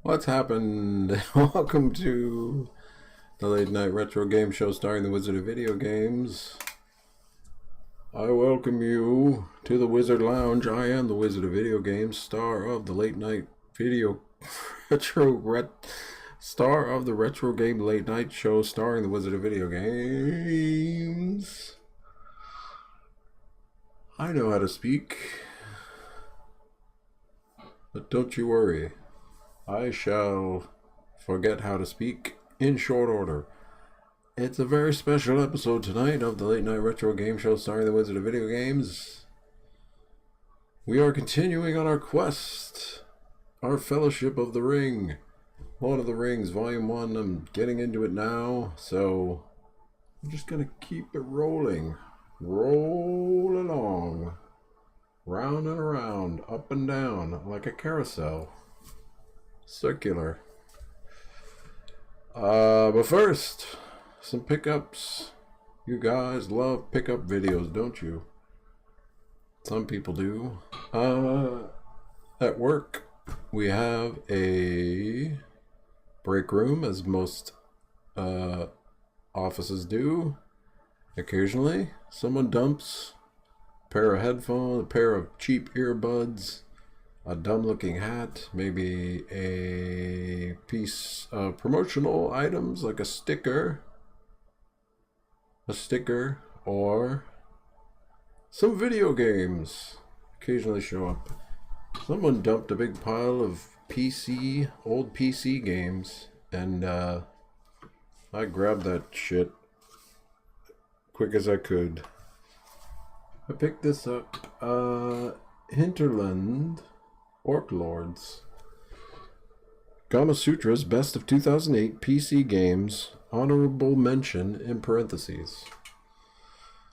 What's happened? Welcome to the late night retro game show starring the Wizard of Video Games. I welcome you to the Wizard Lounge. I am the Wizard of Video Games, star of the late night video star of the retro game late night show starring the Wizard of Video Games. I know how to speak, but don't you worry. I shall forget how to speak in short order. It's a very special episode tonight of the Late Night Retro Game Show starring the Wizard of Video Games. We are continuing on our quest, our Fellowship of the Ring. Lord of the Rings, Volume 1. I'm getting into it now, so I'm just going to keep it rolling. Roll along. Round and around, up and down, like a carousel. Circular. But first, some pickups. You guys love pickup videos, don't you? Some people do. At work, we have a break room, as most offices do. Occasionally, someone dumps a pair of headphones, a pair of cheap earbuds, a dumb-looking hat, maybe a piece of promotional items like a sticker, or some video games occasionally show up. Someone dumped a big pile of old PC games, and I grabbed that shit quick as I could. I picked this up, Hinterland Orc Lords. Gama Sutra's Best of 2008 PC Games, honorable mention in parentheses.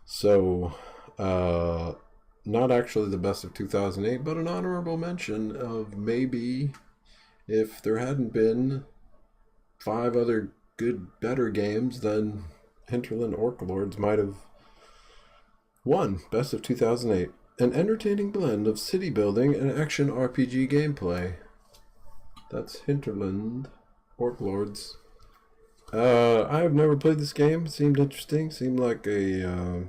So, not actually the best of 2008, but an honorable mention of maybe if there hadn't been 5 other better games, then Hinterland Orc Lords might have won Best of 2008. An entertaining blend of city building and action RPG gameplay. That's Hinterland Orc Lords. I have never played this game. It seemed interesting. Seemed like a...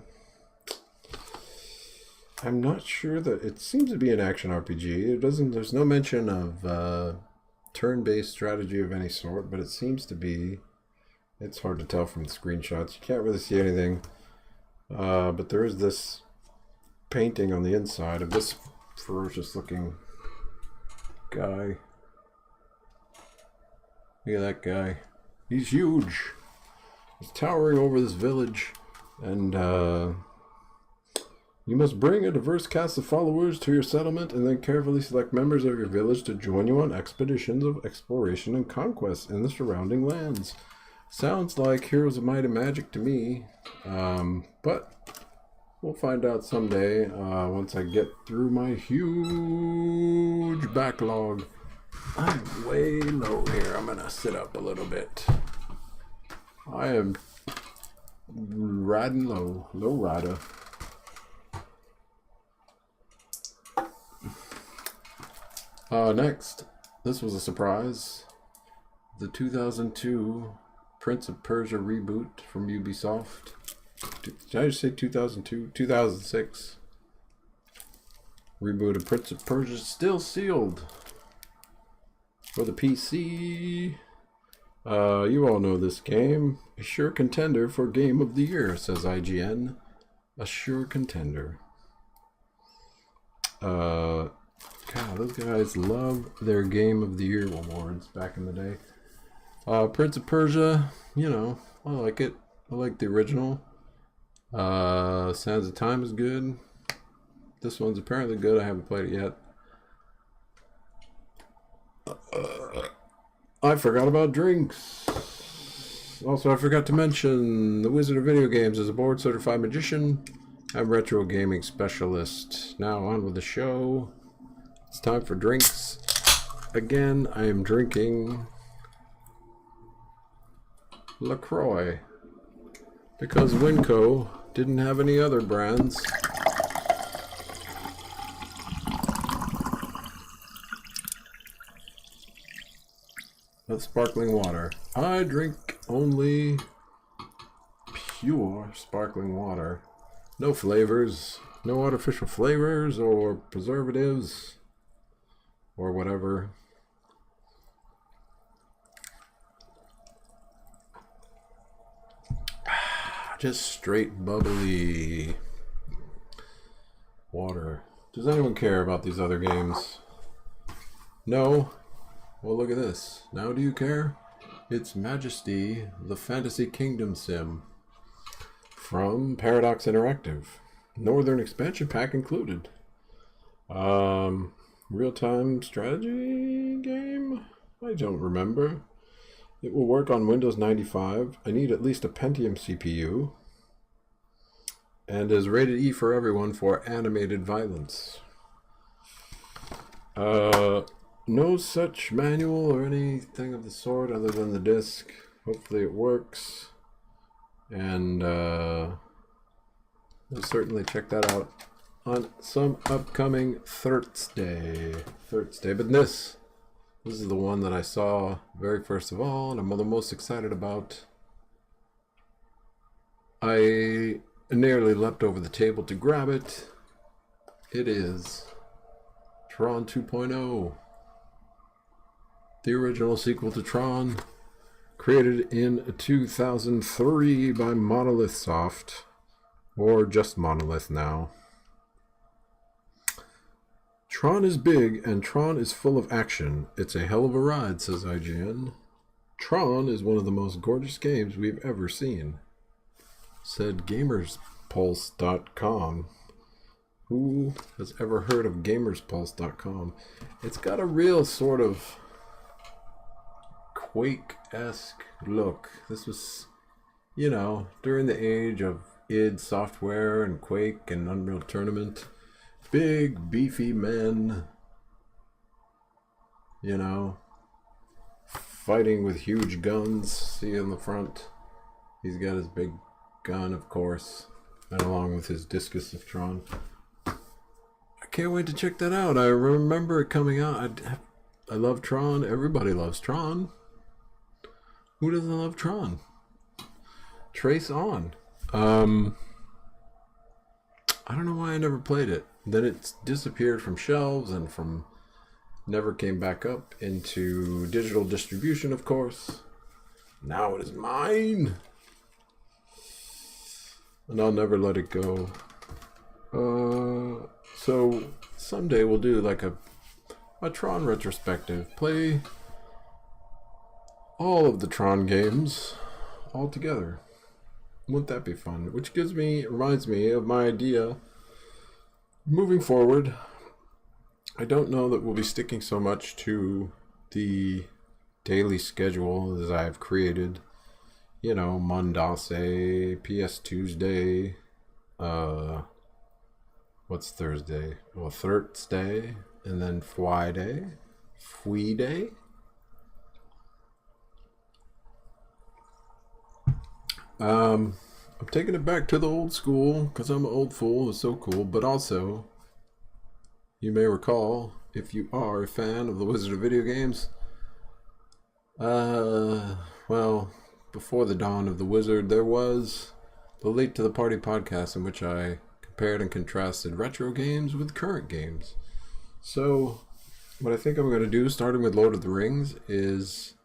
I'm not sure that... It seems to be an action RPG. There's no mention of turn-based strategy of any sort, but it seems to be... It's hard to tell from the screenshots. You can't really see anything. But there is this painting on the inside of this ferocious looking guy. Look at that guy. He's huge. He's towering over this village, and you must bring a diverse cast of followers to your settlement and then carefully select members of your village to join you on expeditions of exploration and conquest in the surrounding lands. Sounds like Heroes of Might and Magic to me, but we'll find out someday once I get through my huge backlog. I'm way low here. I'm going to sit up a little bit. I am riding low. Low rider. Next, this was a surprise. The 2002 Prince of Persia reboot from Ubisoft. Did I just say 2002? 2006. Reboot of Prince of Persia still sealed for the PC. You all know this game. A sure contender for Game of the Year, says IGN. A sure contender. God, those guys love their Game of the Year awards back in the day. Prince of Persia, you know, I like it. I like the original. Sands of Time is good. This one's apparently good. I haven't played it yet. I forgot about drinks. Also, I forgot to mention the Wizard of Video Games is a board certified magician and retro gaming specialist. Now on with the show. It's time for drinks. Again, I am drinking LaCroix because Winco didn't have any other brands. of sparkling water. I drink only pure sparkling water. No flavors, no artificial flavors or preservatives or whatever. Just straight bubbly water. Does anyone care about these other games? No? Well, look at this. Now do you care? It's Majesty, the Fantasy Kingdom Sim from Paradox Interactive. Northern expansion pack included. Real-time strategy game? I don't remember. It will work on Windows 95. I need at least a Pentium CPU. And is rated E for everyone for animated violence. No such manual or anything of the sort other than the disc. Hopefully it works. And we'll certainly check that out on some upcoming Thursday. But this is the one that I saw very first of all, and I'm the most excited about. I nearly leapt over the table to grab it. It is Tron 2.0. The original sequel to Tron, created in 2003 by Monolith Soft, or just Monolith now. Tron is big and Tron is full of action. It's a hell of a ride, says IGN. Tron is one of the most gorgeous games we've ever seen, said GamersPulse.com. Who has ever heard of GamersPulse.com? It's got a real sort of Quake-esque look. This was, you know, during the age of id Software and Quake and Unreal Tournament. Big, beefy men, you know, fighting with huge guns. See in the front, he's got his big gun, of course, and along with his Discus of Tron. I can't wait to check that out. I remember it coming out. I love Tron. Everybody loves Tron. Who doesn't love Tron? Trace on. I don't know why I never played it. Then it disappeared from shelves and from never came back up into digital distribution, of course. Now it is mine. And I'll never let it go. So someday we'll do like a Tron retrospective. Play all of the Tron games all together. Wouldn't that be fun? Which reminds me of my idea. Moving forward, I don't know that we'll be sticking so much to the daily schedule as I've created. You know, Mondays, PS Tuesday, what's Thursday? Well, Thursday, and then Friday, Friday. I'm taking it back to the old school because I'm an old fool. It's so cool. But also, you may recall, if you are a fan of the Wizard of Video Games, well, before the dawn of the Wizard, there was the Late to the Party podcast in which I compared and contrasted retro games with current games. So, what I think I'm going to do, starting with Lord of the Rings, is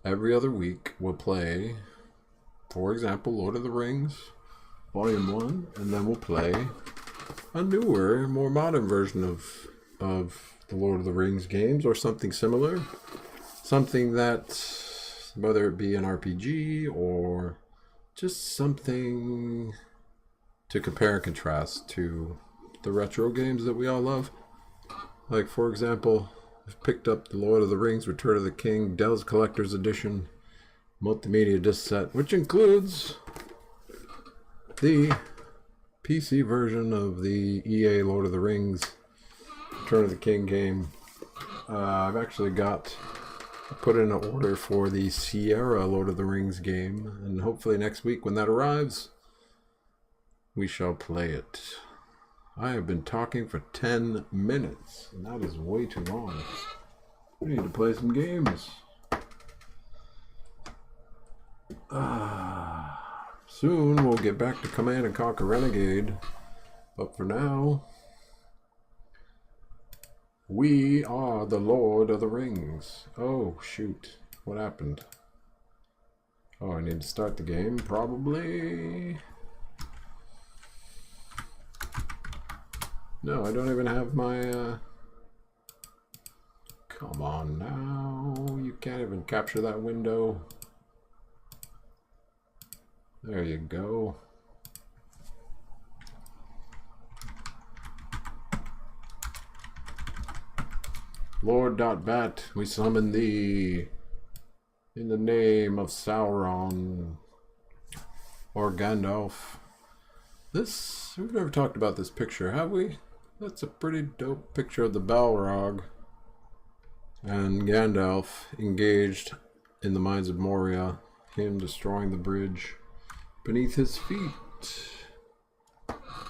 every other week we'll play, for example, Lord of the Rings Volume 1, and then we'll play a newer, more modern version of the Lord of the Rings games, or something similar. Something that, whether it be an RPG or just something to compare and contrast to the retro games that we all love. Like, for example, I've picked up the Lord of the Rings Return of the King Dell's Collector's Edition multimedia disc set, which includes the PC version of the EA Lord of the Rings Return of the King game. I've actually put in an order for the Sierra Lord of the Rings game, and hopefully next week when that arrives, we shall play it. I have been talking for 10 minutes, and that is way too long. We need to play some games. Soon we'll get back to Command and Conquer Renegade. But for now, we are the Lord of the Rings. Oh, shoot. What happened? Oh, I need to start the game, probably. No, I don't even have my, Come on now. You can't even capture that window. There you go. Lord.bat, we summon thee in the name of Sauron or Gandalf. We've never talked about this picture, have we? That's a pretty dope picture of the Balrog and Gandalf engaged in the mines of Moria, him destroying the bridge beneath his feet.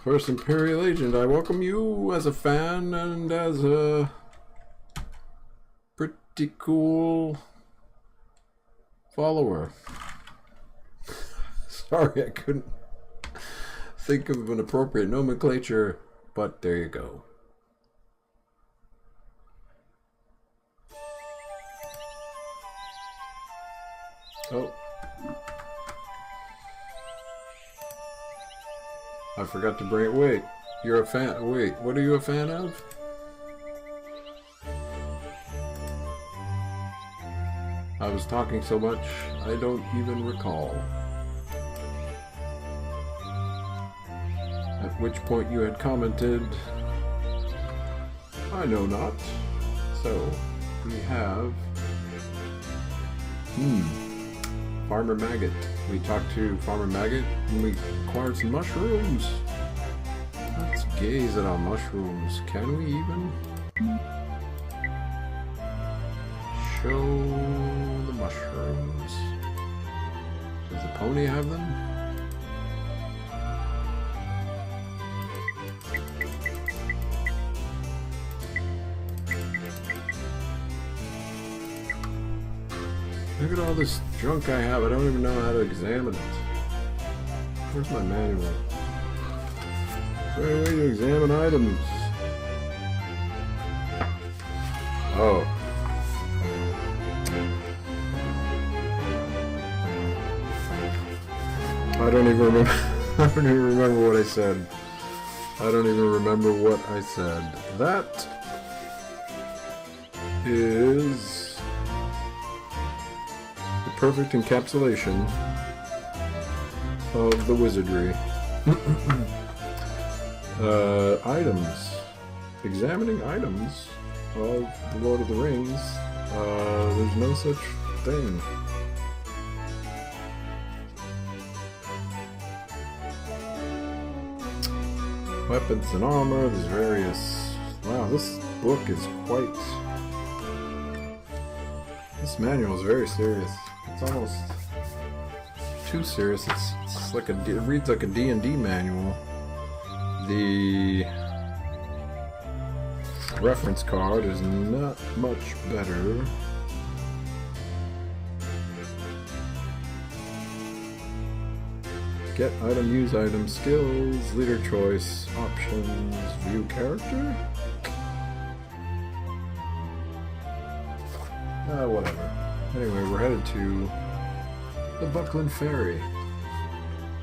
First Imperial Agent, I welcome you as a fan and as a pretty cool follower. Sorry, I couldn't think of an appropriate nomenclature, but there you go. Oh. I forgot to bring it. Wait, you're a fan. Wait, what are you a fan of? I was talking so much, I don't even recall. At which point you had commented, I know not. So, we have... Farmer Maggot. We talked to Farmer Maggot and we acquired some mushrooms. Let's gaze at our mushrooms. Can we even show the mushrooms? Does the pony have them? Look at all this junk I have. I don't even know how to examine it. Where's my manual? Is there a way to examine items? Oh. I don't even remember. I don't even remember what I said. I don't even remember what I said. That is perfect encapsulation of the wizardry. Items. Examining items of the Lord of the Rings. There's no such thing. Weapons and armor, there's various... Wow, this book is quite... This manual is very serious. It's almost too serious. It's like it reads like a D&D manual. The reference card is not much better. Get item, use item, skills, leader choice, options, view character? Whatever. Anyway, we're headed to the Buckland Ferry.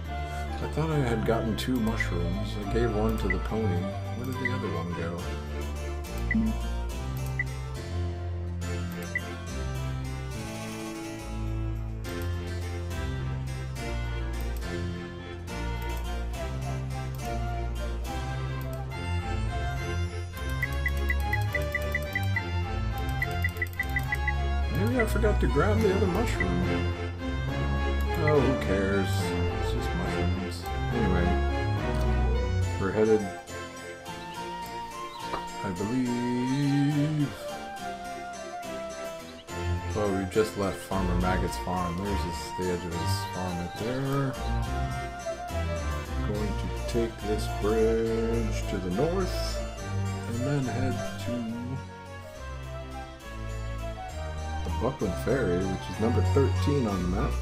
I thought I had gotten 2 mushrooms. I gave one to the pony. Where did the other one go? Maybe I forgot to grab the other mushroom. Oh, who cares? It's just mushrooms. Anyway, we're headed, I believe... Oh, we just left Farmer Maggot's farm. There's the edge of his farm right there. Going to take this bridge to the north, and then head to Buckland Ferry, which is number 13 on the map.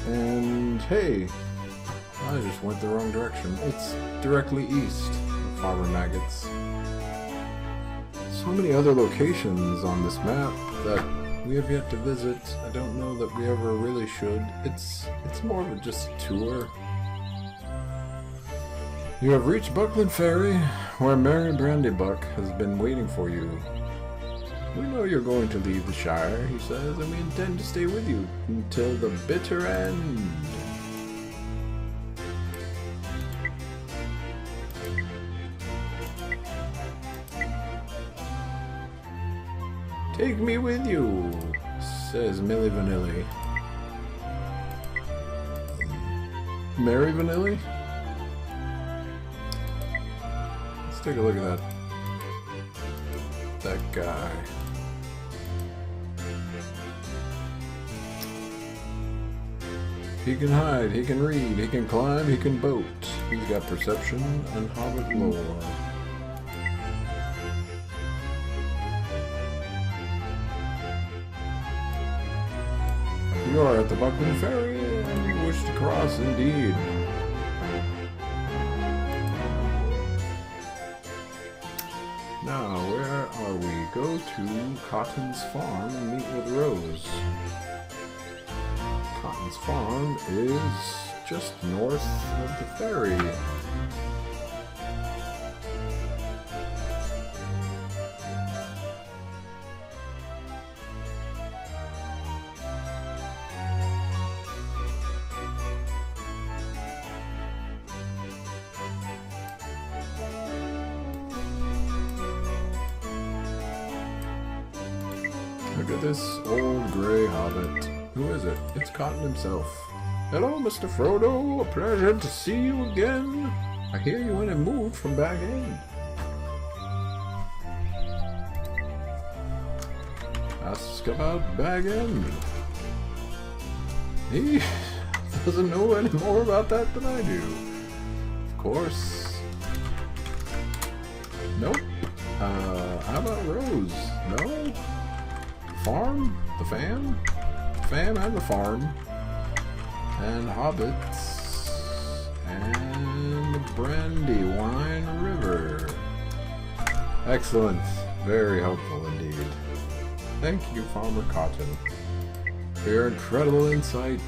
And hey, I just went the wrong direction. It's directly east of Farmer Maggot's. So many other locations on this map that we have yet to visit. I don't know that we ever really should. It's more of just a tour. You have reached Buckland Ferry, where Mary Brandybuck has been waiting for you. We know you're going to leave the Shire, he says, and we intend to stay with you until the bitter end. Take me with you, says Millie Vanilli. Mary Vanilli? Let's take a look at that guy. He can hide, he can read, he can climb, he can boat. He's got perception and hobbit lore. You are at the Buckland Ferry and you wish to cross indeed. Now, where are we? Go to Cotton's Farm and meet with Rose. Cotton's Farm is just north of the ferry. Look at this old gray hobbit. Who is it? It's Cotton himself. Hello, Mr. Frodo. A pleasure to see you again. I hear you in a mood from Bag End. Ask about Bag End. He doesn't know any more about that than I do. Of course. Nope. How about Rose? No? Farm? The fam? Fam and the farm. And hobbits. And the Brandywine River. Excellent. Very helpful indeed. Thank you, Farmer Cotton, for your incredible insight.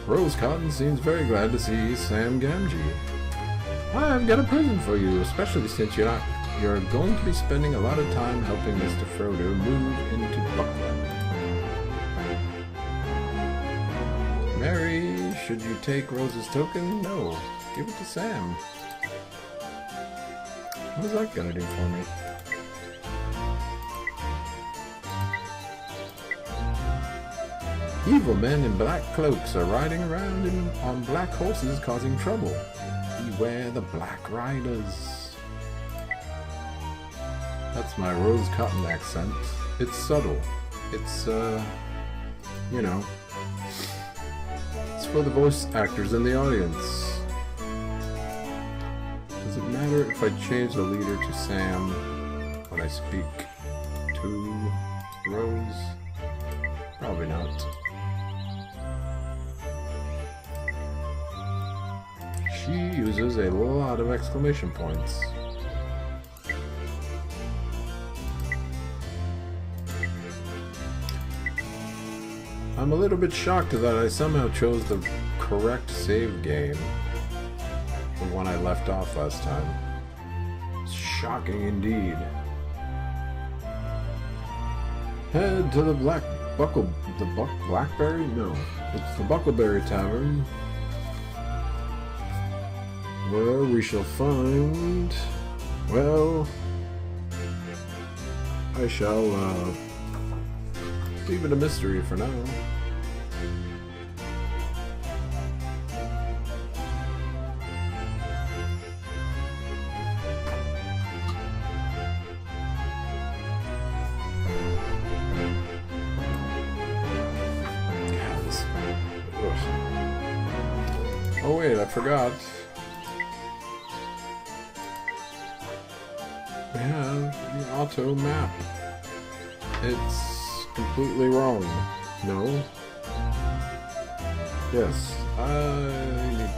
Rose Cotton seems very glad to see Sam Gamgee. I've got a present for you, especially since you're going to be spending a lot of time helping Mr. Frodo move into Buckland. Mary, should you take Rose's token? No. Give it to Sam. What is that gonna do for me? Evil men in black cloaks are riding around on black horses causing trouble. Beware the Black Riders. That's my Rose Cotton accent. It's subtle. It's, you know, it's for the voice actors in the audience. Does it matter if I change the leader to Sam when I speak to Rose? Probably not. She uses a lot of exclamation points. I'm a little bit shocked that I somehow chose the correct save game from when I left off last time. Shocking indeed. Head to the Blackberry? No, it's the Buckleberry Tavern, where we shall find, well, I shall leave it a mystery for now. Oh wait, I forgot. We have the auto map. It's completely wrong. No. Yes, I need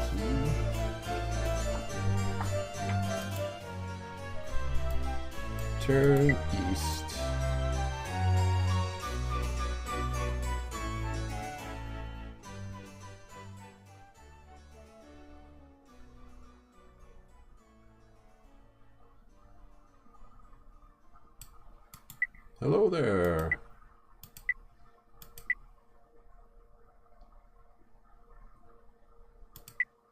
to turn east. Hello there.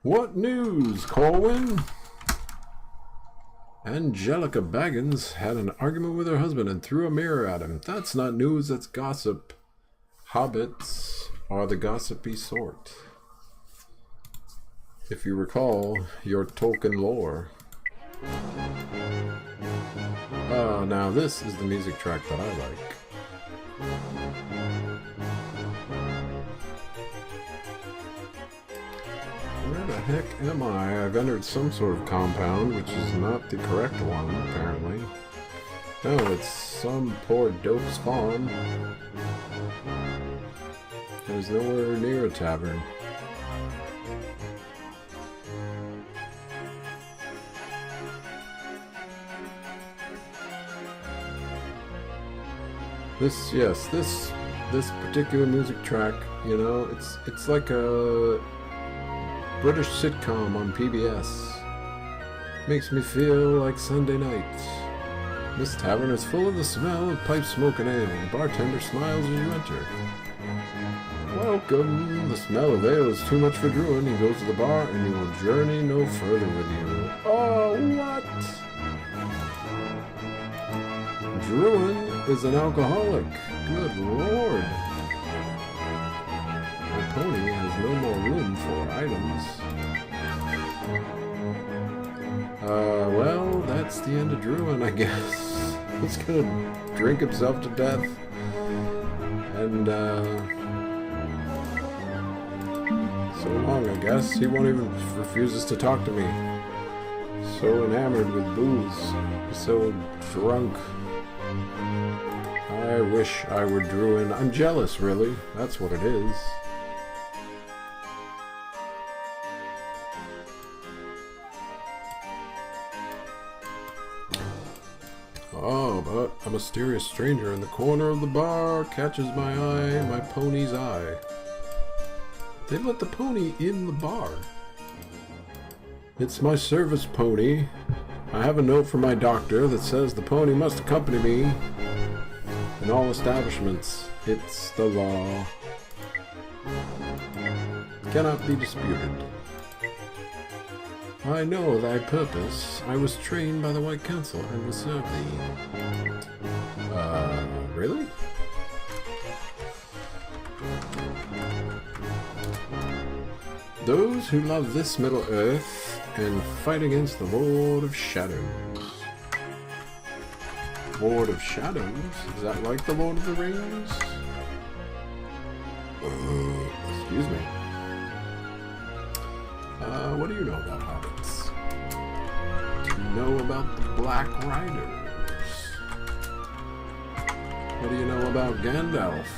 What news, Corwin? Angelica Baggins had an argument with her husband and threw a mirror at him. That's not news, that's gossip. Hobbits are the gossipy sort. If you recall your Tolkien lore. Now this is the music track that I like. Where the heck am I? I've entered some sort of compound, which is not the correct one, apparently. No, it's some poor dope's farm. There's nowhere near a tavern. This particular music track, you know, it's like a British sitcom on PBS. Makes me feel like Sunday night. This tavern is full of the smell of pipe smoke and ale. The bartender smiles as you enter. Welcome. The smell of ale is too much for Druin. He goes to the bar and he will journey no further with you. Oh, what? Druin is an alcoholic. Good lord. My pony has no more room for items. Well, that's the end of Druin, I guess. He's gonna drink himself to death. And, so long, I guess. He won't even refuses to talk to me. So enamored with booze. So drunk. I wish I were Druin. I'm jealous, really. That's what it is. Oh, but a mysterious stranger in the corner of the bar catches my eye, my pony's eye. They let the pony in the bar. It's my service pony. I have a note from my doctor that says the pony must accompany me in all establishments. It's the law. Cannot be disputed. I know thy purpose. I was trained by the White Council and will serve thee. Really? Those who love this Middle Earth and fight against the Lord of Shadows. Lord of Shadows? Is that like the Lord of the Rings? Excuse me. What do you know about hobbits? Do you know about the Black Riders? What do you know about Gandalf?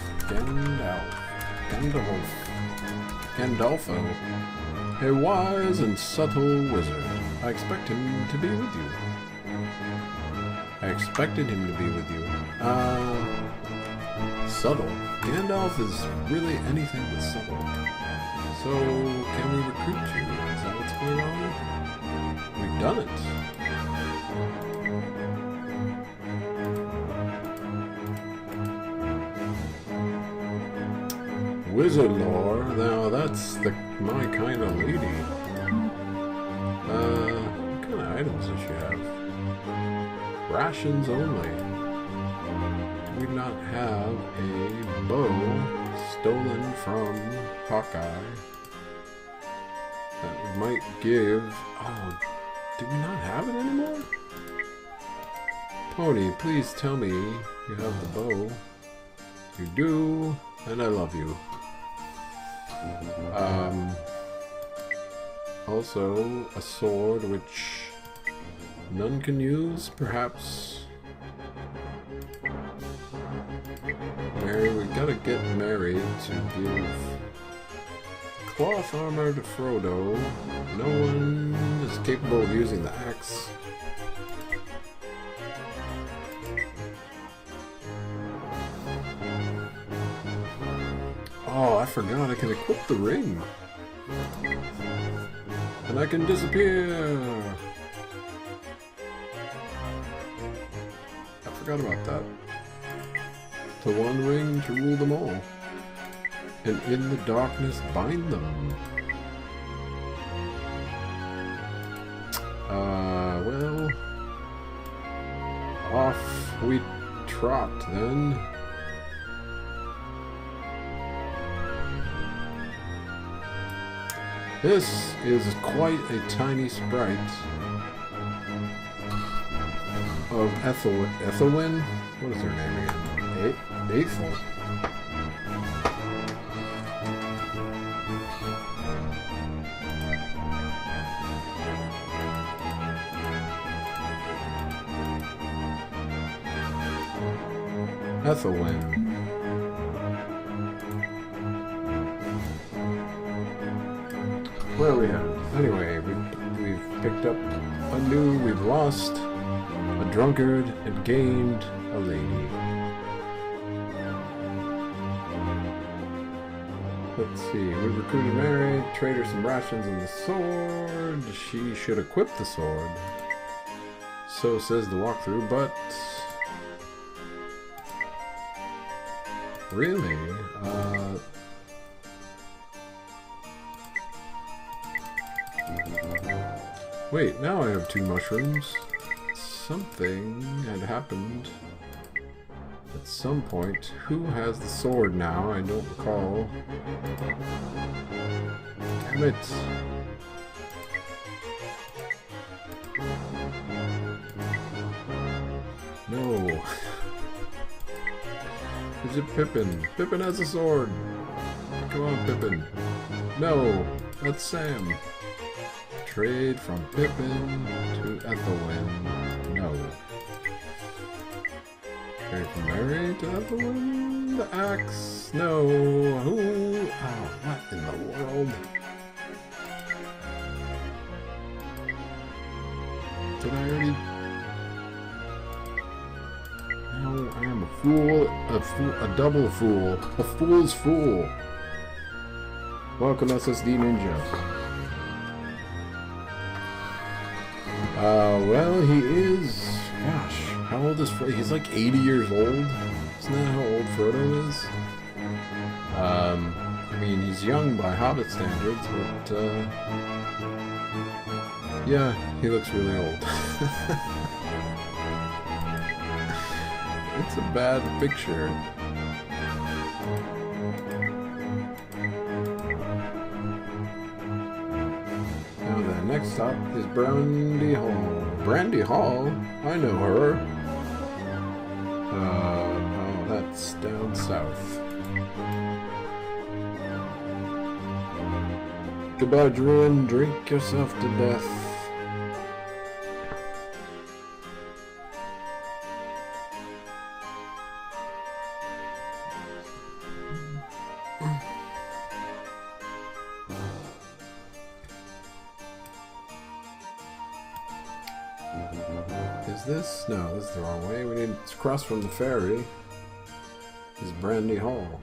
Gandalfo. A wise and subtle wizard. I expect him to be with you. I expected him to be with you. Subtle. Gandalf is really anything but subtle. So, can we recruit you? Is that what's going on? We've done it. Wizard lore? Now that's my kind of lady. What kind of items does she have? Rations only. Do we not have a bow stolen from Hawkeye that we might give? Oh, do we not have it anymore? Pony, please tell me you have the bow. You do, and I love you. Also, a sword which none can use, perhaps gotta get married to give cloth armor to Frodo. No one is capable of using the axe. Oh, I forgot I can equip the ring. And I can disappear. I forgot about that. The one ring to rule them all. And in the darkness bind them. Well, off we trot then. This is quite a tiny sprite of Ethelwyn? What is her name again? Ethel. Ethelwyn. Where are we at? Anyway, we've picked up a new, we've lost a drunkard and gained a lady. Let's see, we recruited Mary, trade her some rations and the sword. She should equip the sword. So says the walkthrough, but... Really? Wait, now I have 2 mushrooms. Something had happened at some point. Who has the sword now? I don't recall. Damn it. No. Is it Pippin? Pippin has a sword. Come on, Pippin. No, that's Sam. Trade from Pippin to Ethelwyn. No. Trade from Mary to Ethelwyn. The axe. No. Who? Oh, what in the world? Did I already? No, I am a fool. A double fool. A fool's fool. Welcome, SSD Ninja. Well, he is... Gosh, how old is Frodo? He's like 80 years old. Isn't that how old Frodo is? I mean, he's young by Hobbit standards, but, yeah, he looks really old. It's a bad picture. Now then, next stop is Brandy Hall. Brandy Hall? I know her. Oh, that's down south. Goodbye, Druin. Drink yourself to death. Is this? No, this is the wrong way. We need to cross from the ferry. Is Brandy Hall.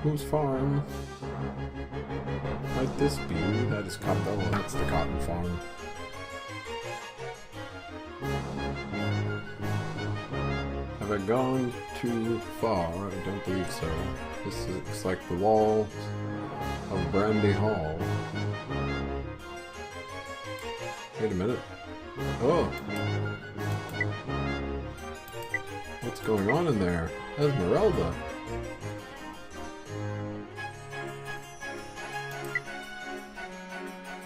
Whose farm? Might this be? That is cotton. Oh, that's the cotton farm. Have I gone too far? I don't believe so. This looks like the wall of Brandy Hall. Wait a minute. Oh! What's going on in there? Esmeralda.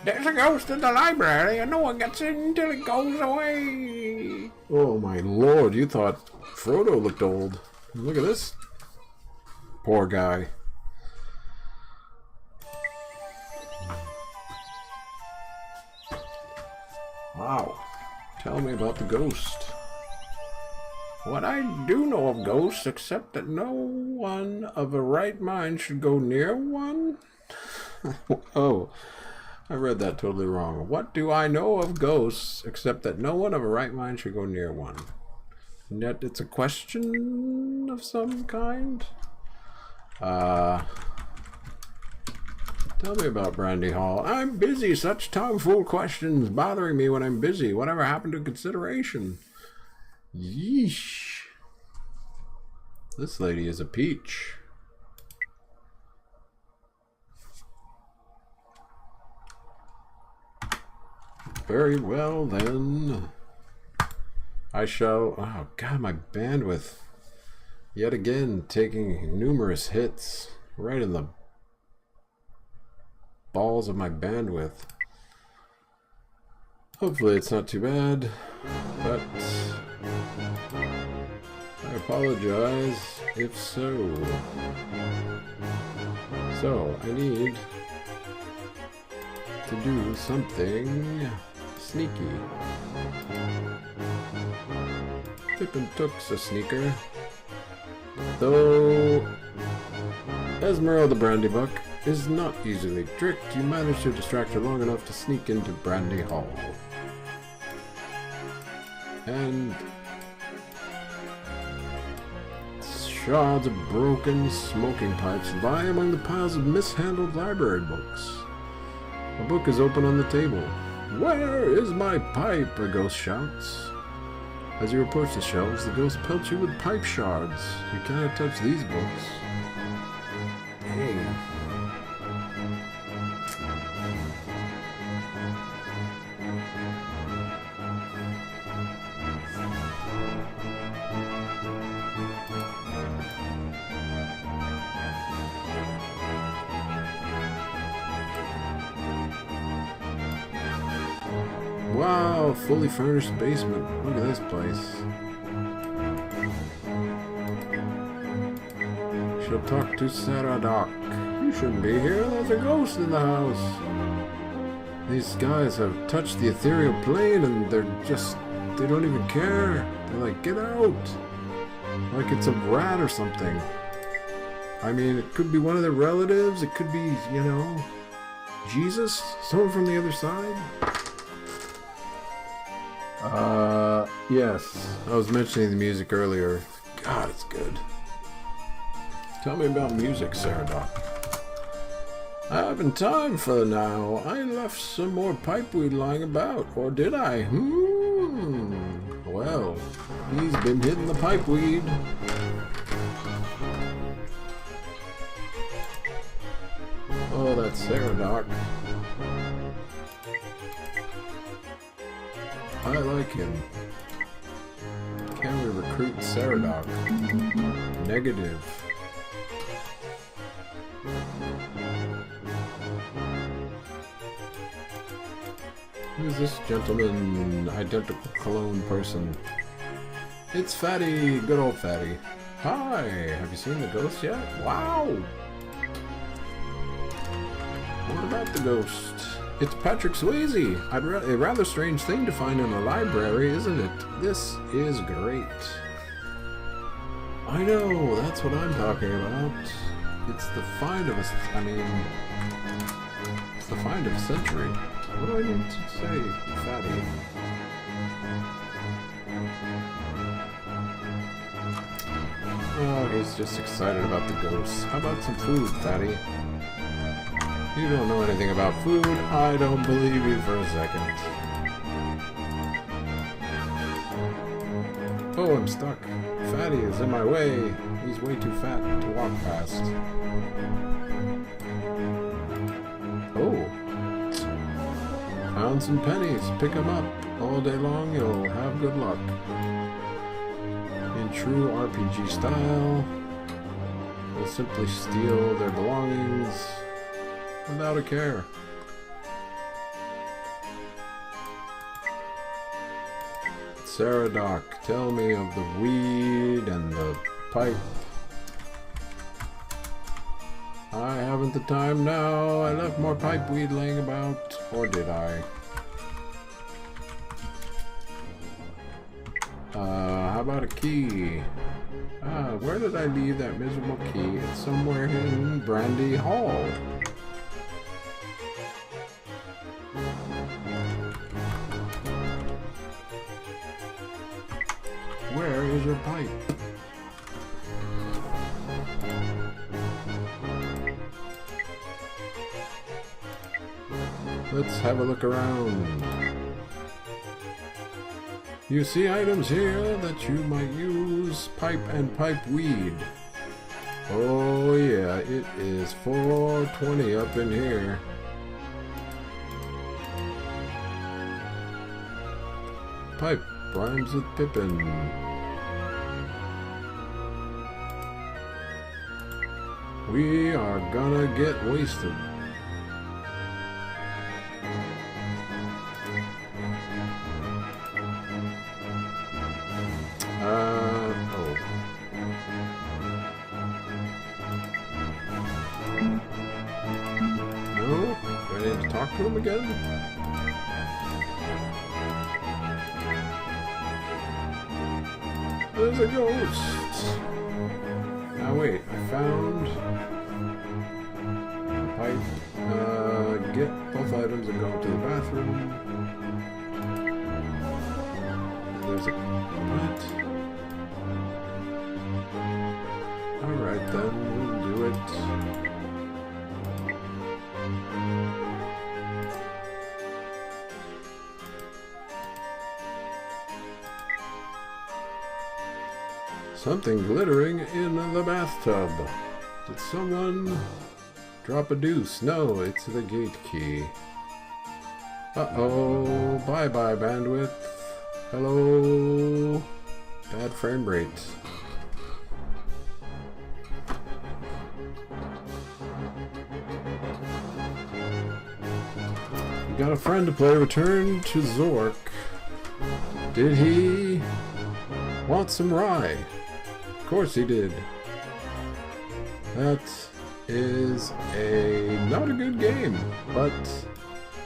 There's a ghost in the library and no one gets in until it goes away. Oh my lord, you thought Frodo looked old. Look at this. Poor guy. Wow. Tell me about the ghost. What I do know of ghosts, except that no one of a right mind should go near one? Oh, I read that totally wrong. What do I know of ghosts, except that no one of a right mind should go near one? And yet it's a question of some kind? Tell me about Brandy Hall. I'm busy. Such tomfool questions bothering me when I'm busy. Whatever happened to consideration? Yeesh. This lady is a peach. Very well, then. I shall... Oh, God, my bandwidth. Yet again, taking numerous hits right in the balls of my bandwidth. Hopefully it's not too bad, but I apologize if so. So, I need to do something sneaky. Tip and Took's a sneaker. Though Esmeralda Brandybuck is not easily tricked, you manage to distract her long enough to sneak into Brandy Hall. And shards of broken smoking pipes lie among the piles of mishandled library books. A book is open on the table. "Where is my pipe?" a ghost shouts. As you approach the shelves, the ghost pelts you with pipe shards. You cannot touch these books. Dang. Wow, fully furnished basement. Look at this place. She'll talk to Sarah Doc. "You shouldn't be here. There's a ghost in the house." These guys have touched the ethereal plane and they don't even care. They're like, "Get out." Like it's a rat or something. I mean, it could be one of their relatives. It could be, you know, Jesus. Someone from the other side. Yes. I was mentioning the music earlier. God, it's good. Tell me about music, Sarah Doc. "I haven't time for now. I left some more pipeweed lying about. Or did I? Well, he's been hitting the pipeweed." Oh, that's Sarah Doc. I like him. Can we recruit Saradoc? Negative. Who's this gentleman? Identical clone person. It's Fatty, good old Fatty. "Hi, have you seen the ghost yet?" "Wow!" "What about the ghost?" "It's Patrick Swayze. A rather strange thing to find in a library, isn't it? This is great." I know, that's what I'm talking about. It's the find of a... it's the find of a century. What do I need to say, Fatty? Oh, he's just excited about the ghosts. How about some food, Fatty? You don't know anything about food. I don't believe you for a second. Oh, I'm stuck. Fatty is in my way. He's way too fat to walk past. Oh. Found some pennies. Pick them up. All day long you'll have good luck. In true RPG style, we'll simply steal their belongings without a care. Sarah Doc, tell me of the weed and the pipe. I haven't the time now. I left more pipe weed laying about. Or did I? How how about a key? Where did I leave that miserable key? It's somewhere in Brandy Hall. Where is your pipe? Let's have a look around. You see items here that you might use. Pipe and pipe weed. Oh yeah, it is 420 up in here. Pipe rhymes with Pippin. We are gonna get wasted. No? Do I need to talk to him again? There's a ghost! Now wait, I found a pipe. Get both items and go to the bathroom. There's a what? Alright then, we'll do it. Something glittering in the bathtub. Did someone drop a deuce? No, it's the gate key. Uh-oh. Bye-bye, bandwidth. Hello. Bad frame rate. You got a friend to play. Return to Zork. Did he want some rye? Of course he did. That is not a good game, but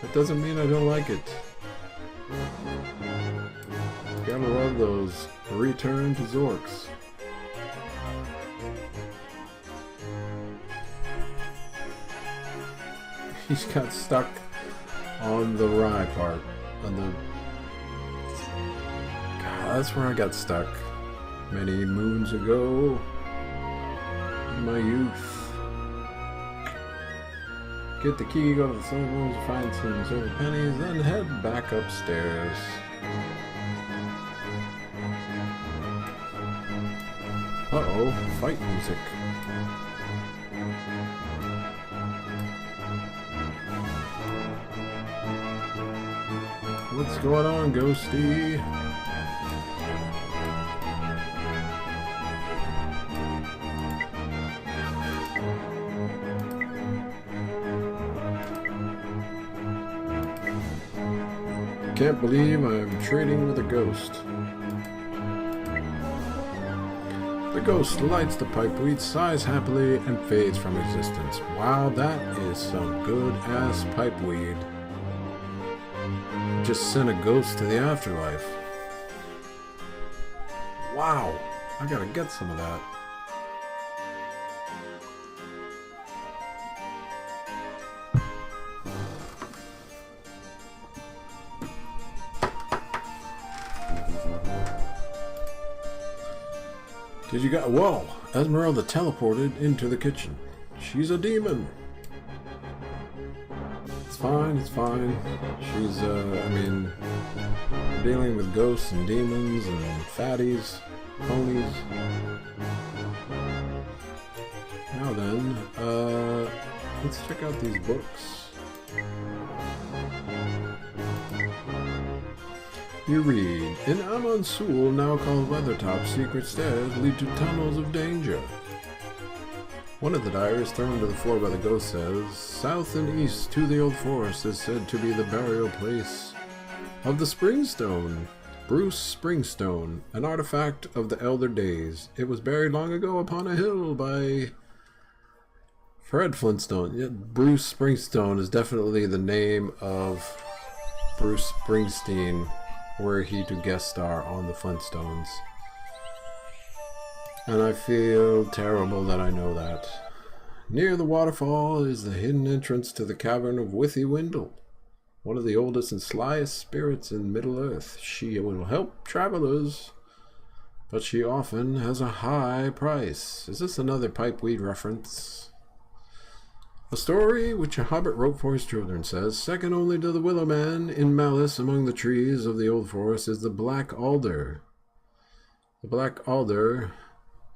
that doesn't mean I don't like it. Gotta love those return to Zorks. He's got stuck on the rye part. On the... God, that's where I got stuck many moons ago in my youth. Get the key, go to the saloons, find some silver pennies, then head back upstairs. Uh-oh, fight music. What's going on, Ghosty? Can't believe I'm trading with a ghost. The ghost lights the pipe weed, sighs happily, and fades from existence. Wow, that is some good-ass pipe weed. Just sent a ghost to the afterlife. Wow, I gotta get some of that. Did you got... Whoa! Esmeralda teleported into the kitchen. She's a demon. It's fine, it's fine. She's, I mean, dealing with ghosts and demons and fatties, ponies. Now then, let's check out these books. You read, in Amonsul, now called Weathertop, secret stairs lead to tunnels of danger. One of the diaries thrown to the floor by the ghost says, south and east to the old forest is said to be the burial place of the Springstone. Bruce Springstone, an artifact of the elder days. It was buried long ago upon a hill by Fred Flintstone. Yeah, Bruce Springstone is definitely the name of Bruce Springsteen, were he to guest star on the Flintstones. And I feel terrible that I know that. Near the waterfall is the hidden entrance to the cavern of Withy Windle, one of the oldest and slyest spirits in Middle-earth. She will help travelers, but she often has a high price. Is this another Pipeweed reference? A story which a hobbit wrote for his children says, second only to the Willow Man in malice among the trees of the old forest is the Black Alder. The Black Alder,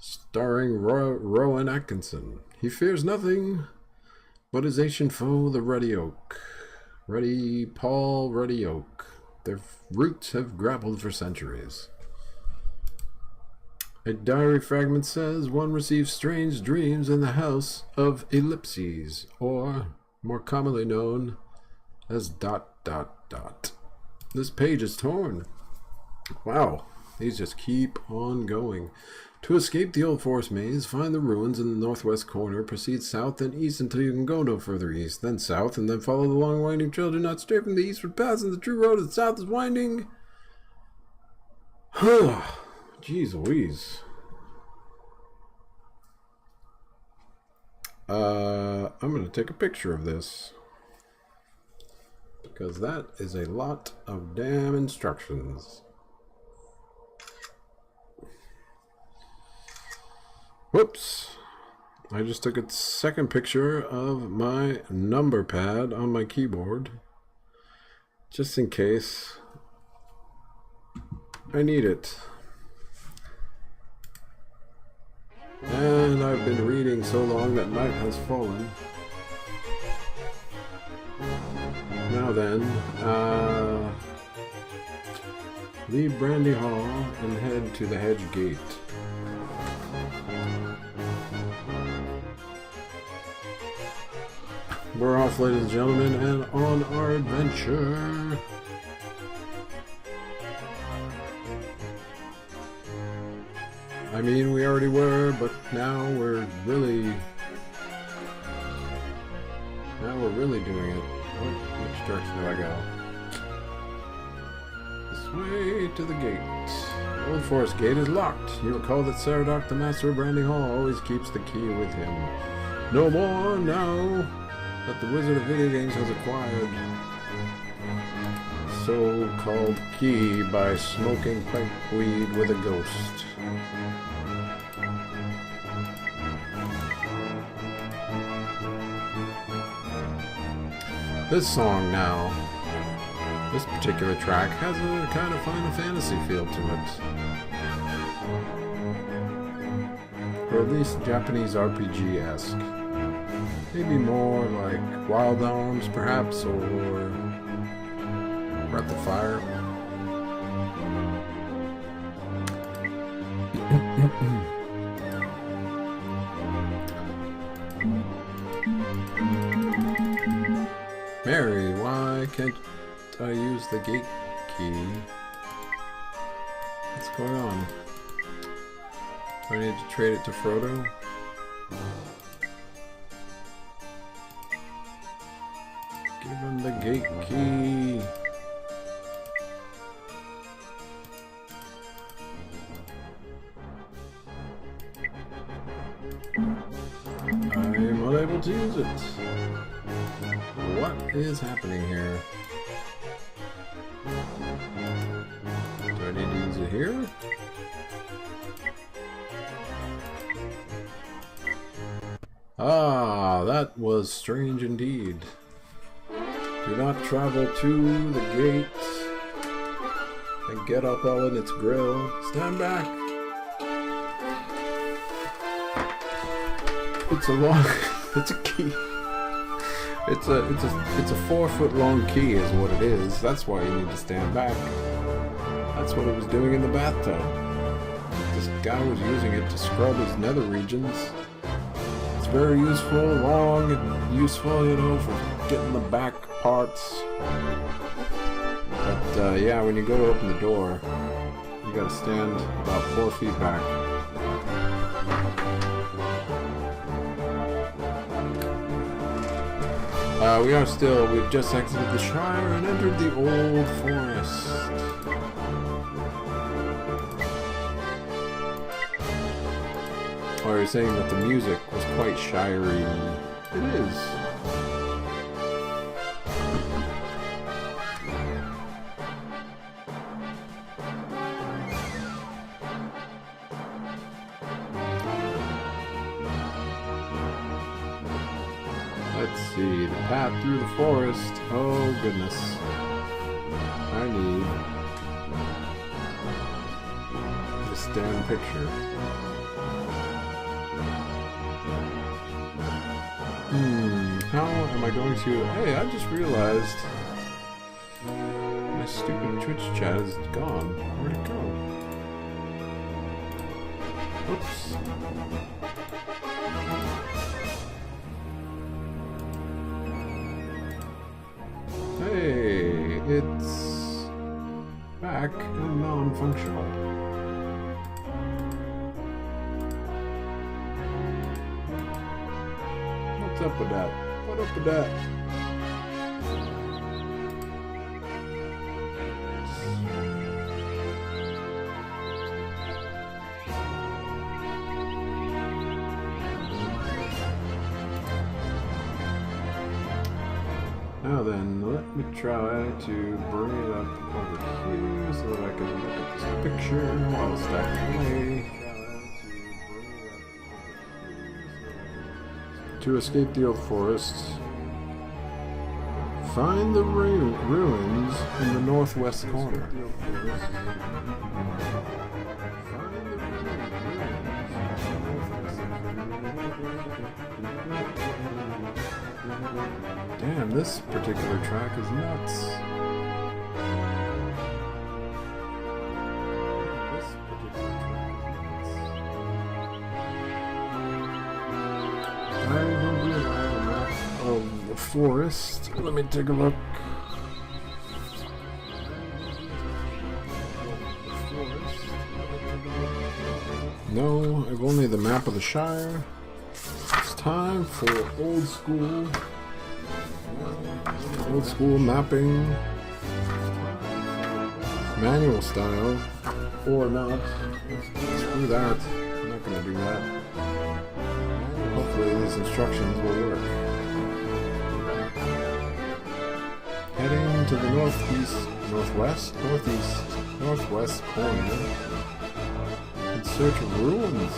starring Rowan Atkinson. He fears nothing but his ancient foe, the Ruddy Oak. Paul Ruddy Oak. Their roots have grappled for centuries. A diary fragment says one receives strange dreams in the house of ellipses, or more commonly known as ... This page is torn. Wow, these just keep on going. To escape the old forest maze, find the ruins in the northwest corner, proceed south and east until you can go no further east, then south, and then follow the long winding trail. Do not stray from the eastward path, and the true road to the south is winding. Jeez Louise. I'm going to take a picture of this, because that is a lot of damn instructions. Whoops. I just took a second picture of my number pad on my keyboard, just in case I need it. And I've been reading so long that night has fallen. Now then, leave Brandy Hall and head to the Hedge Gate. We're off, ladies and gentlemen, and on our adventure. I mean, we already were, but now we're really doing it. Which direction do I go? This way to the gate. The Old Forest Gate is locked. You recall that Saradoc, the master of Brandy Hall, always keeps the key with him. No more now that the Wizard of Video Games has acquired so-called key by smoking pipeweed with a ghost. This song now, this particular track, has a kind of Final Fantasy feel to it. Or at least Japanese RPG-esque. Maybe more like Wild Arms, perhaps, or Breath of Fire. Mary, why can't I use the gate key? What's going on? Do I need to trade it to Frodo? Give him the gate key. I'm unable to use it. What is happening here? Do I need to use it here? Ah, that was strange indeed. Do not travel to the gate and get up all in its grill. Stand back. It's a long. It's a key. It's a 4-foot long key is what it is. That's why you need to stand back. That's what it was doing in the bathtub. This guy was using it to scrub his nether regions. It's very useful, long and useful, you know, for getting the back parts. But yeah, when you go to open the door, you gotta stand about 4 feet back. We've just exited the Shire and entered the Old Forest. are saying that the music was quite shirey. It is. Let's see, the path through the forest. Oh goodness. I need this damn picture. How am I going to... Hey, I just realized my stupid Twitch chat is gone. Where'd it go? Oops. Hey, it's back and non-functional. What's up with that? What up with that? Now then, let me try to bring it up over here so that I can look at this picture while stacking away. To escape the old forest, find the ruins in the northwest corner. Damn, this particular track is nuts. I will be around the map of the forest. Let me take a look. No, I've only the map of the Shire. It's time for old school mapping, manual style, or not. Screw that. I'm not gonna do that. Hopefully these instructions will work. Heading to the northwest corner in search of ruins.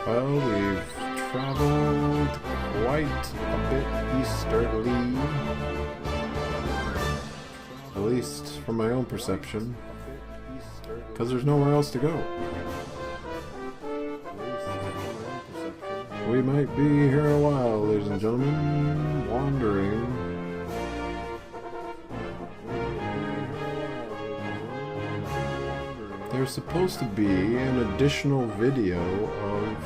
Well, we've traveled quite a bit easterly, at least from my own perception, because there's nowhere else to go. We might be here a while, ladies and gentlemen, wandering. There's supposed to be an additional video of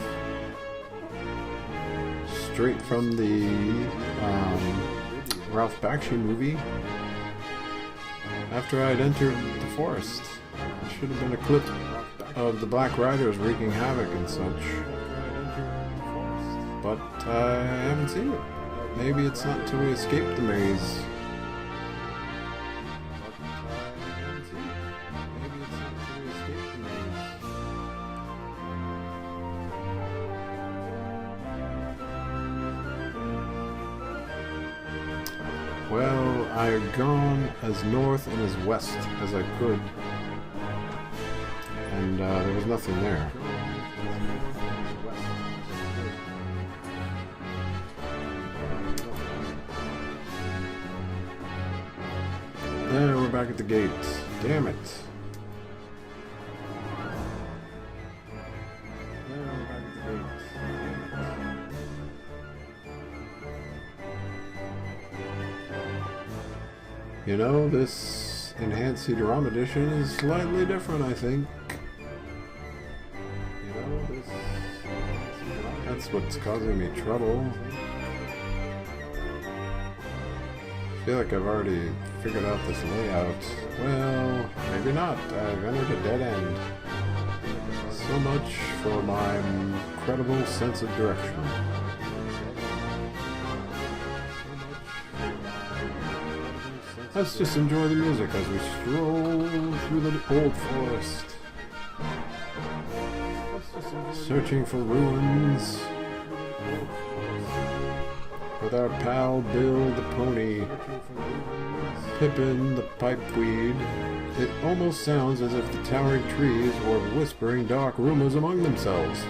straight from the Ralph Bakshi movie after I'd entered the forest. It should have been a clip of the Black Riders wreaking havoc and such, but I haven't seen it. Maybe it's not till we escape the maze. Well, I had gone as north and as west as I could, and there was nothing there. There, we're back at the gate. Damn it. You know, this enhanced CD-ROM edition is slightly different, I think. You know, that's what's causing me trouble. I feel like I've already figured out this layout. Well, maybe not. I've entered a dead end. So much for my incredible sense of direction. Let's just enjoy the music as we stroll through the old forest. Searching for ruins with our pal Bill the pony, Pippin the pipeweed. It almost sounds as if the towering trees were whispering dark rumors among themselves.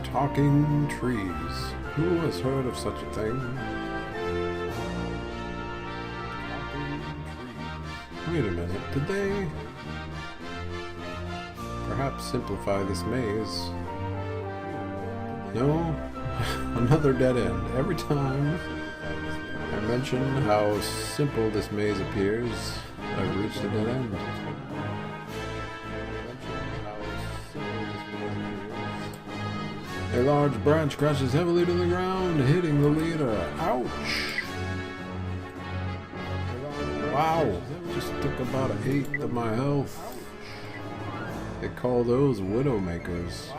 Talking trees. Who has heard of such a thing? Wait a minute, did they perhaps simplify this maze? No? Another dead end. Every time I mention how simple this maze appears, I've reached a dead end. A large branch crashes heavily to the ground, hitting the leader. Ouch! Wow! Just took about 1/8 of my health. They call those widowmakers.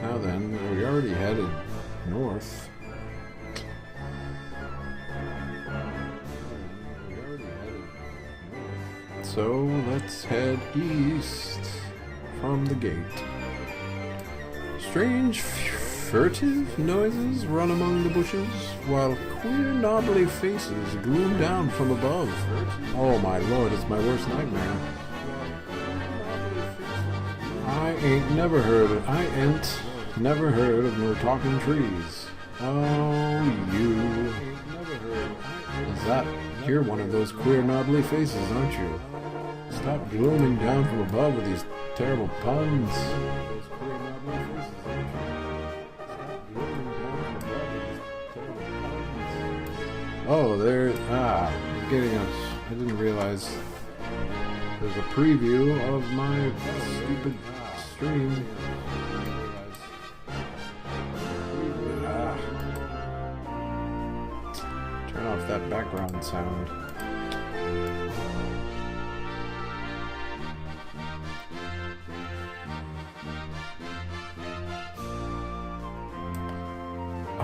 Now then, we already headed north. So let's head east from the gate. Strange, furtive noises run among the bushes, while queer, knobbly faces gloom down from above. Oh my lord, it's my worst nightmare. I ain't never heard of no talking trees. Oh, you. Is that? You're one of those queer, knobbly faces, aren't you? Stop glooming down from above with these terrible puns. Oh, getting us. I didn't realize there's a preview of my stupid stream. Turn off that background sound.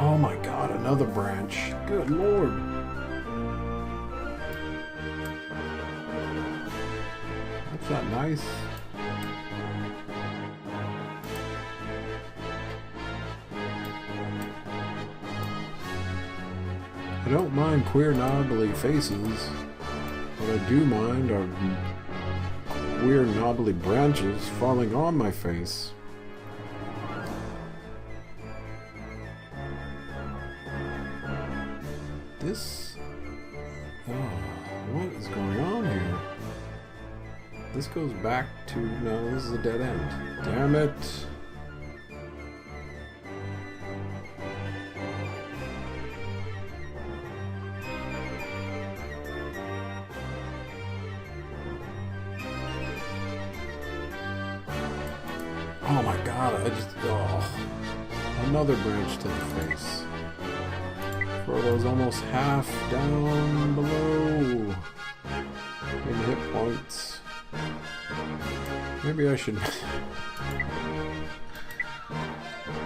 Oh my god, another branch. Good lord. That's not nice. I don't mind queer knobbly faces. What I do mind are queer knobbly branches falling on my face. What is going on here? This goes back to, no, this is a dead end. Damn it. Oh my god, another branch to the face. Frodo's almost half down below in hit points. Maybe I should...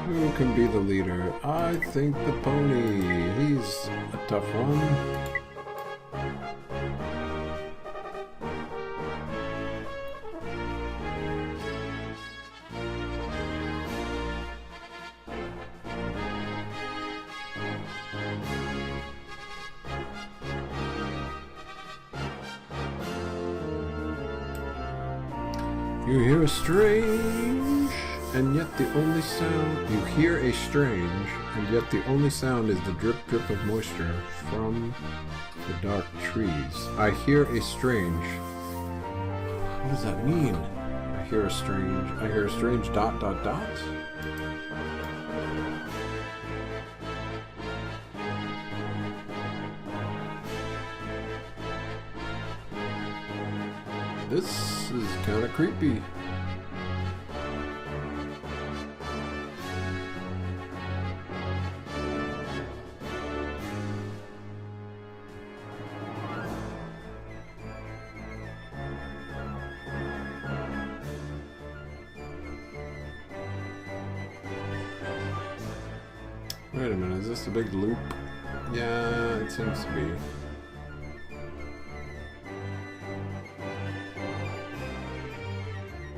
Who can be the leader? I think the pony. He's a tough one. You hear a strange, and yet the only sound... You hear a strange, and yet the only sound is the drip drip of moisture from the dark trees. I hear a strange... What does that mean? I hear a strange dot dot dot? This is kind of creepy. a minute, is this a big loop? Yeah, it seems to be.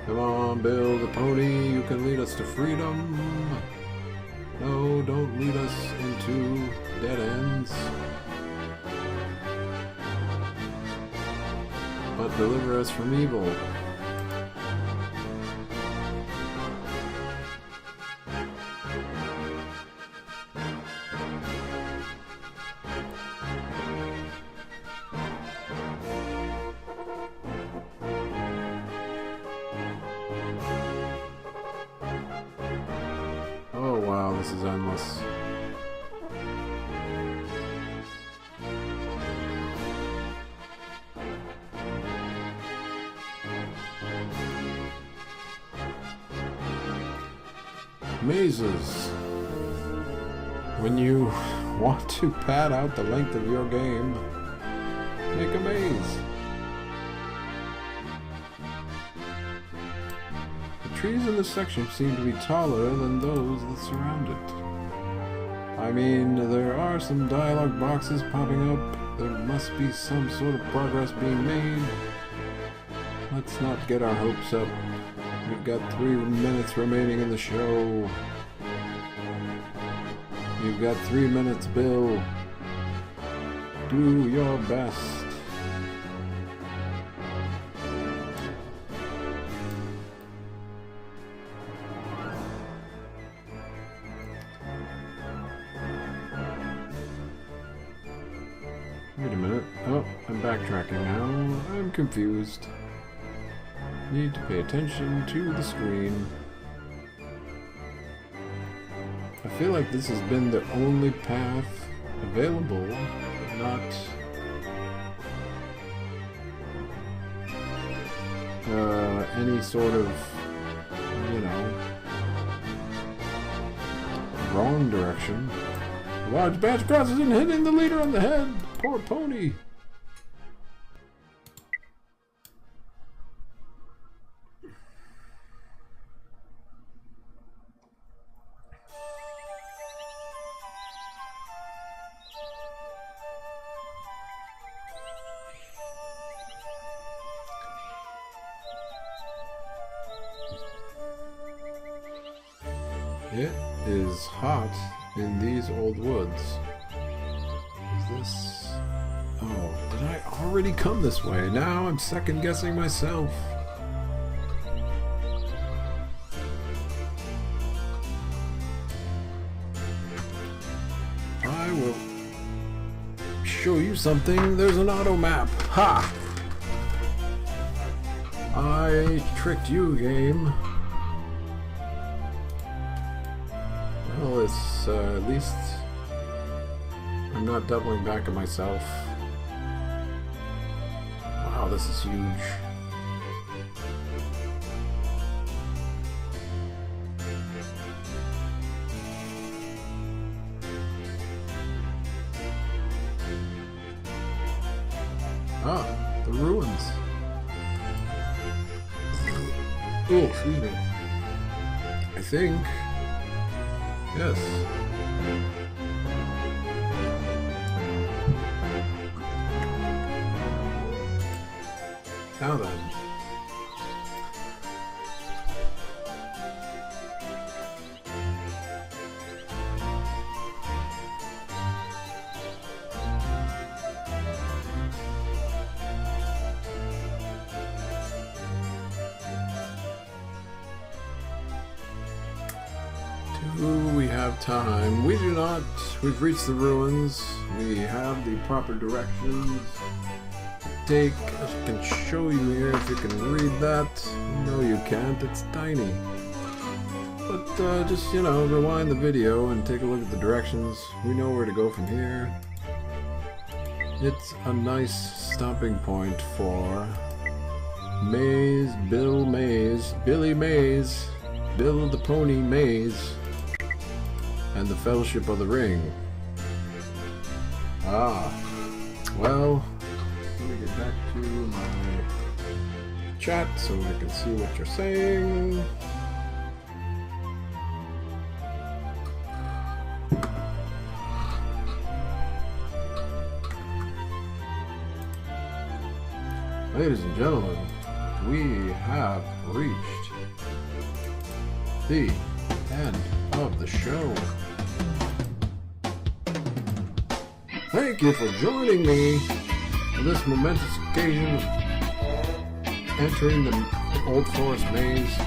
Come on, Bill the Pony, you can lead us to freedom. No, don't lead us into dead ends. But deliver us from evil. Oh wow, this is endless. Mazes. When you want to pad out the length of your game, make a maze. The trees in this section seem to be taller than those that surround it. I mean, there are some dialogue boxes popping up. There must be some sort of progress being made. Let's not get our hopes up. We've got 3 minutes remaining in the show. You've got 3 minutes, Bill. Do your best. Wait a minute. Oh, I'm backtracking now. I'm confused. Need to pay attention to the screen. I feel like this has been the only path available, but not any sort of, you know, wrong direction. A large batch crosses and hitting the leader on the head. Poor pony. It is hot in these old woods. Is this... Oh, did I already come this way? Now I'm second guessing myself. I will show you something. There's an auto map. Ha! I tricked you, game. Well, it's at least I'm not doubling back on myself. Wow, this is huge. Ah, the ruins. Oh, excuse me. I think. Yes. Now then. Do we have time? We do not. We've reached the ruins. We have the proper directions. Take, I can show you here if you can read that. No, you can't. It's tiny. But just, you know, rewind the video and take a look at the directions. We know where to go from here. It's a nice stopping point for Billy Mays, Bill the Pony Mays, and the Fellowship of the Ring. Ah, well, let me get back to my chat so I can see what you're saying. Ladies and gentlemen, we have reached the end of the show. Thank you for joining me for this momentous occasion, entering the Old Forest Maze.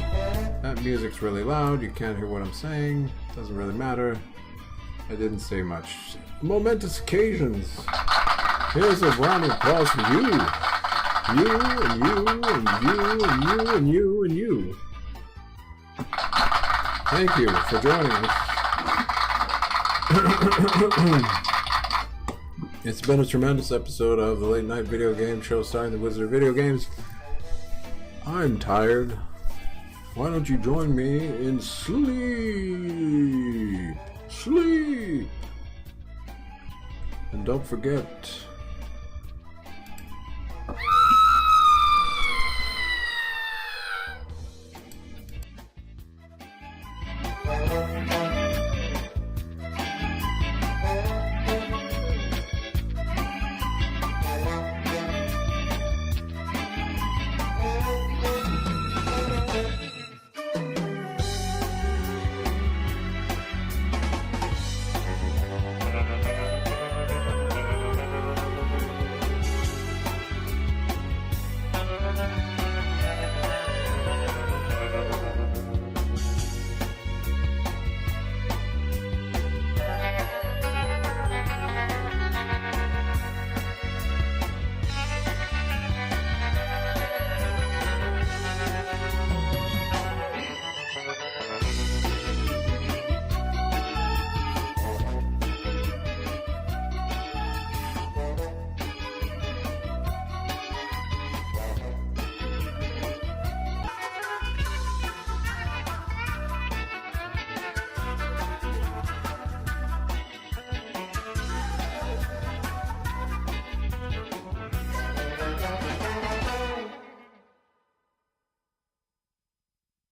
That music's really loud, you can't hear what I'm saying, doesn't really matter. I didn't say much. Momentous occasions. Here's a round of applause for you. You and you and you and you and you and you. Thank you for joining us. It's been a tremendous episode of the Late Night Video Game Show starring the Wizard of Video Games. I'm tired. Why don't you join me in sleep? Sleep! And don't forget...